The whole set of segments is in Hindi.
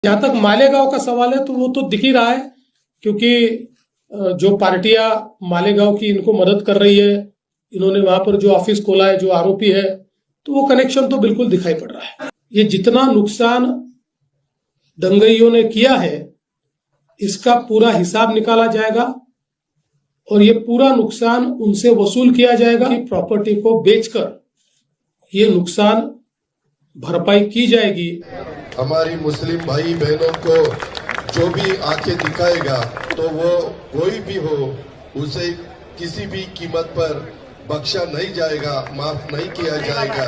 जहां तक मालेगांव का सवाल है तो वो तो दिख ही रहा है, क्योंकि जो पार्टियां मालेगांव की इनको मदद कर रही है, इन्होंने वहां पर जो ऑफिस खोला है, जो आरोपी है, तो वो कनेक्शन तो बिल्कुल दिखाई पड़ रहा है। ये जितना नुकसान दंगइयों ने किया है, इसका पूरा हिसाब निकाला जाएगा और ये पूरा नुकसान उनसे वसूल किया जाएगा कि प्रॉपर्टी को बेचकर ये नुकसान भरपाई की जाएगी। हमारी मुस्लिम भाई बहनों को जो भी आंखें दिखाएगा तो वो कोई भी हो, उसे किसी भी कीमत पर बख्शा नहीं जाएगा, माफ नहीं किया जाएगा।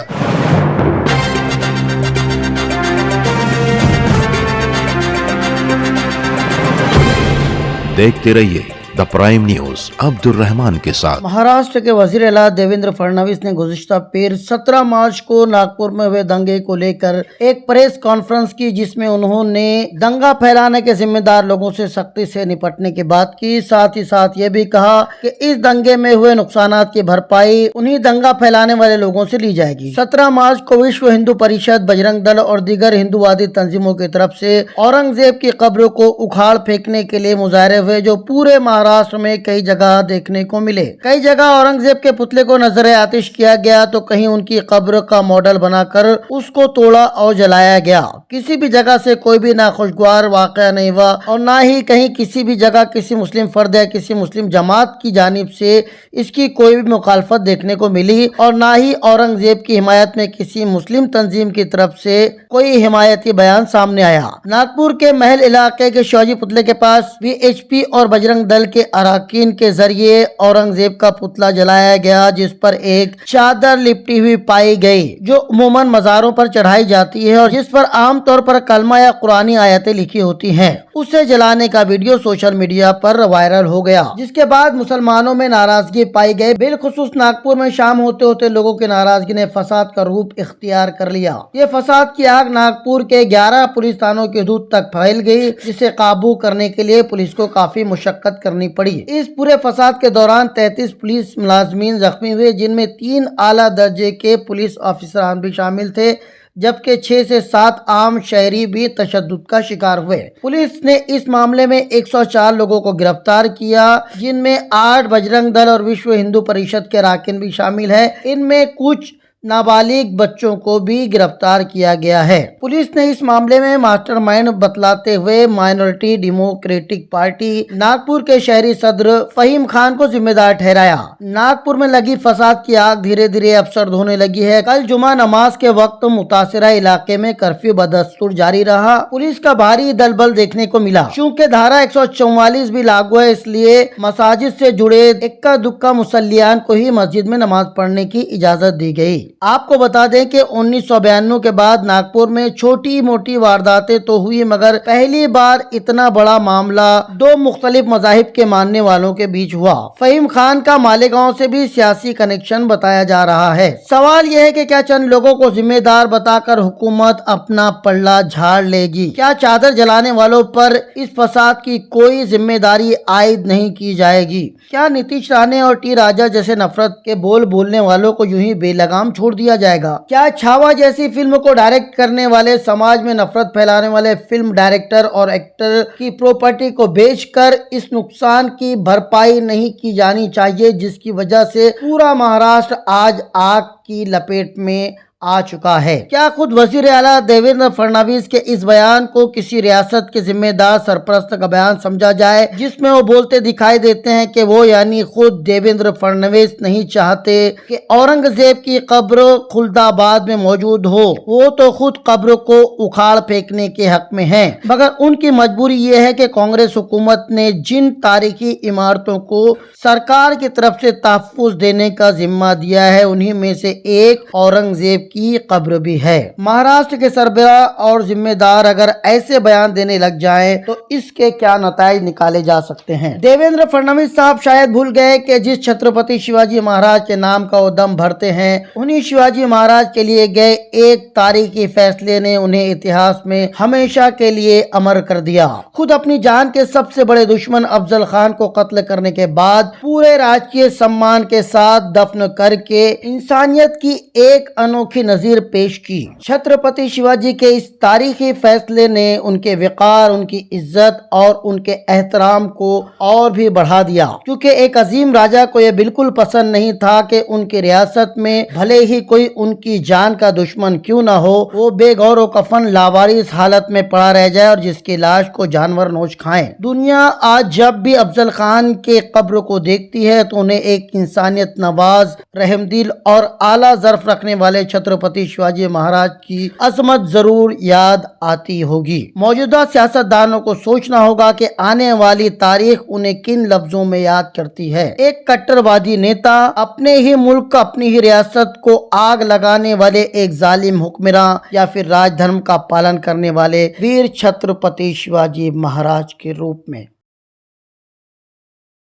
देखते रहिए the prime news Abdul Rahman के साथ। महाराष्ट्र के वजीर आला देवेंद्र फडणवीस ने गुज़िश्ता पीर 17 मार्च को नागपुर में हुए दंगे को लेकर एक प्रेस कॉन्फ्रेंस की, जिसमें उन्होंने दंगा फैलाने के जिम्मेदार लोगों से सख्ती से निपटने की बात की। साथ ही साथ ये भी कहा कि इस दंगे में हुए नुकसानात की भरपाई उन्हीं दंगा फैलाने वाले लोगों से ली जाएगी। 17 मार्च को विश्व हिंदू परिषद, बजरंग दल और दीगर हिंदूवादी तंजीमों की तरफ से औरंगजेब की कब्र को उखाड़ फेंकने के लिए मुजाहरे हुए, जो पूरे महाराष्ट्र में कई जगह देखने को मिले। कई जगह औरंगजेब के पुतले को नजरे आतिश किया गया, तो कहीं उनकी कब्र का मॉडल बनाकर उसको तोड़ा और जलाया गया। किसी भी जगह से कोई भी नाखुशगवार वाकया नहीं हुआ और ना ही कहीं किसी भी जगह किसी मुस्लिम फर्द या किसी मुस्लिम जमात की जानिब से इसकी कोई भी मुखालफत देखने को मिली और ना ही औरंगजेब की हिमायत में किसी मुस्लिम तंजीम की तरफ से कोई हिमायती बयान सामने आया। नागपुर के महल इलाके के शिवाजी पुतले के पास VHP और बजरंग दल के अरकान के जरिए औरंगजेब का पुतला जलाया गया, जिस पर एक चादर लिपटी हुई पाई गई, जो अमूमन मज़ारों पर चढ़ाई जाती है और जिस पर आमतौर पर कलमा या कुरानी आयतें लिखी होती हैं। उसे जलाने का वीडियो सोशल मीडिया पर वायरल हो गया, जिसके बाद मुसलमानों में नाराजगी पाई गई। बिलखुसूस नागपुर में शाम होते होते लोगों की नाराजगी ने फसाद का रूप इख्तियार कर लिया। ये फसाद की आग नागपुर के 11 पुलिस थानों की हदूद तक फैल गई, जिसे काबू करने के लिए पुलिस को काफी मुशक्कत करनी पड़ी। इस पूरे फसाद के दौरान 33 पुलिस मुलाजमीन जख्मी हुए, जिनमें 3 आला दर्जे के पुलिस ऑफिसरान भी शामिल थे, जबकि 6 से 7 आम शहरी भी तशद्दुद का शिकार हुए। पुलिस ने इस मामले में 104 लोगों को गिरफ्तार किया, जिनमें 8 बजरंग दल और विश्व हिंदू परिषद के अरकान भी शामिल है। इनमें कुछ नाबालिग बच्चों को भी गिरफ्तार किया गया है। पुलिस ने इस मामले में मास्टरमाइंड बतलाते हुए माइनॉरिटी डेमोक्रेटिक पार्टी नागपुर के शहरी सदर फहीम खान को जिम्मेदार ठहराया। नागपुर में लगी फसाद की आग धीरे धीरे अफसर्द होने लगी है। कल जुमा नमाज के वक्त मुतासिरा इलाके में कर्फ्यू बदस्तूर जारी रहा। पुलिस का भारी दलबल देखने को मिला। चूँकि धारा 144 भी लागू है, इसलिए मसाजिद से जुड़े इक्का दुक्का मुसल्लियान को ही मस्जिद में नमाज पढ़ने की इजाजत दी गई। आपको बता दें कि 1992 के बाद नागपुर में छोटी मोटी वारदातें तो हुई, मगर पहली बार इतना बड़ा मामला 2 मुख्तलिफ मज़ाहिब के मानने वालों के बीच हुआ। फहीम खान का मालेगांव से भी सियासी कनेक्शन बताया जा रहा है। सवाल यह है कि क्या चंद लोगों को जिम्मेदार बताकर हुकूमत अपना पल्ला झाड़ लेगी? क्या चादर जलाने वालों पर इस फसाद की कोई जिम्मेदारी आयद नहीं की जाएगी? क्या नीतीश राणे और टी राजा जैसे नफरत के बोल बोलने वालों को यूं ही बेलगाम छोड़ दिया जाएगा? क्या छावा जैसी फिल्म को डायरेक्ट करने वाले, समाज में नफरत फैलाने वाले फिल्म डायरेक्टर और एक्टर की प्रॉपर्टी को बेचकर इस नुकसान की भरपाई नहीं की जानी चाहिए, जिसकी वजह से पूरा महाराष्ट्र आज आग की लपेट में आ चुका है? क्या खुद वजीर आला देवेंद्र फडणवीस के इस बयान को किसी रियासत के जिम्मेदार सरपरस्त का बयान समझा जाए, जिसमें वो बोलते दिखाई देते हैं कि वो यानी खुद देवेंद्र फडणवीस नहीं चाहते कि औरंगजेब की कब्र खुलदाबाद में मौजूद हो, वो तो खुद कब्र को उखाड़ फेंकने के हक में हैं। मगर उनकी मजबूरी ये है कि कांग्रेस हुकूमत ने जिन तारीखी इमारतों को सरकार की तरफ से तहफ्फुज देने का जिम्मा दिया है, उन्हीं में से एक औरंगजेब की कब्र भी है। महाराष्ट्र के सरबराह और जिम्मेदार अगर ऐसे बयान देने लग जाएं, तो इसके क्या नताइज निकाले जा सकते हैं? देवेंद्र फडणवीस साहब शायद भूल गए कि जिस छत्रपति शिवाजी महाराज के नाम का वो दम भरते हैं, उन्हीं शिवाजी महाराज के लिए गए एक तारीखी फैसले ने उन्हें इतिहास में हमेशा के लिए अमर कर दिया। खुद अपनी जान के सबसे बड़े दुश्मन अफजल खान को कत्ल करने के बाद पूरे राजकीय सम्मान के साथ दफन करके इंसानियत की एक अनोखी तारीखी नजीर पेश की। छत्रपति शिवाजी के इस तारीखी फैसले ने उनके विकार, उनकी इज्जत और उनके एहतराम को और भी बढ़ा दिया, क्योंकि एक अजीम राजा को यह बिल्कुल पसंद नहीं था कि उनकी रियासत में भले ही कोई उनकी जान का दुश्मन क्यों न हो, वो बेगौर व कफन लावारिस हालत में पड़ा रह जाए और जिसकी लाश को जानवर नोच खाएं। दुनिया आज जब भी अफजल खान के कब्र को देखती है तो उन्हें एक इंसानियत नवाज, रहमदिल और आला ज़र्फ रखने वाले छत्रपति शिवाजी महाराज की अजमत जरूर याद आती होगी। मौजूदा सियासतदानों को सोचना होगा कि आने वाली तारीख उन्हें किन लफ्जों में याद करती है। एक कट्टरवादी नेता, अपने ही मुल्क, अपनी ही रियासत को आग लगाने वाले एक जालिम हुक्मरान, या फिर राजधर्म का पालन करने वाले वीर छत्रपति शिवाजी महाराज के रूप में।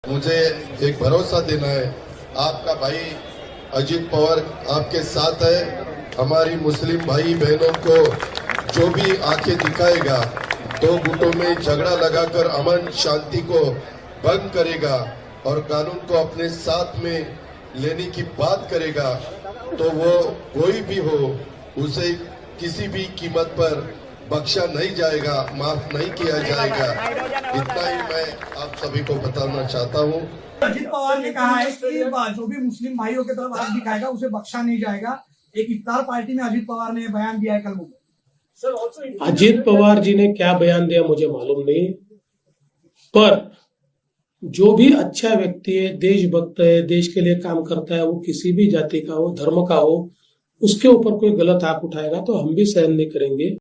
मुझे एक भरोसा देना है, आपका भाई अजीत पवार आपके साथ है। हमारी मुस्लिम भाई बहनों को जो भी आंखें दिखाएगा, दो गुटों में झगड़ा लगाकर अमन शांति को भंग करेगा और कानून को अपने साथ में लेने की बात करेगा, तो वो कोई भी हो, उसे किसी भी कीमत पर बख्शा नहीं जाएगा, माफ नहीं किया जाएगा। इतना ही मैं आप सभी को बताना चाहता हूँ। अजीत पवार ने कहा है कि जो भी मुस्लिम भाइयों की तरफ हाथ दिखाएगा उसे बख्शा नहीं जाएगा। एक इफ्तार पार्टी में अजीत पवार ने बयान दिया है कल मुझे। अजीत पवार जी ने क्या बयान दिया मुझे मालूम नहीं, पर जो भी अच्छा व्यक्ति है, देशभक्त है, देश के लिए काम करता है, वो किसी भी जाति का हो, धर्म का हो, उसके ऊपर कोई गलत आंख उठाएगा तो हम भी सहन नहीं करेंगे।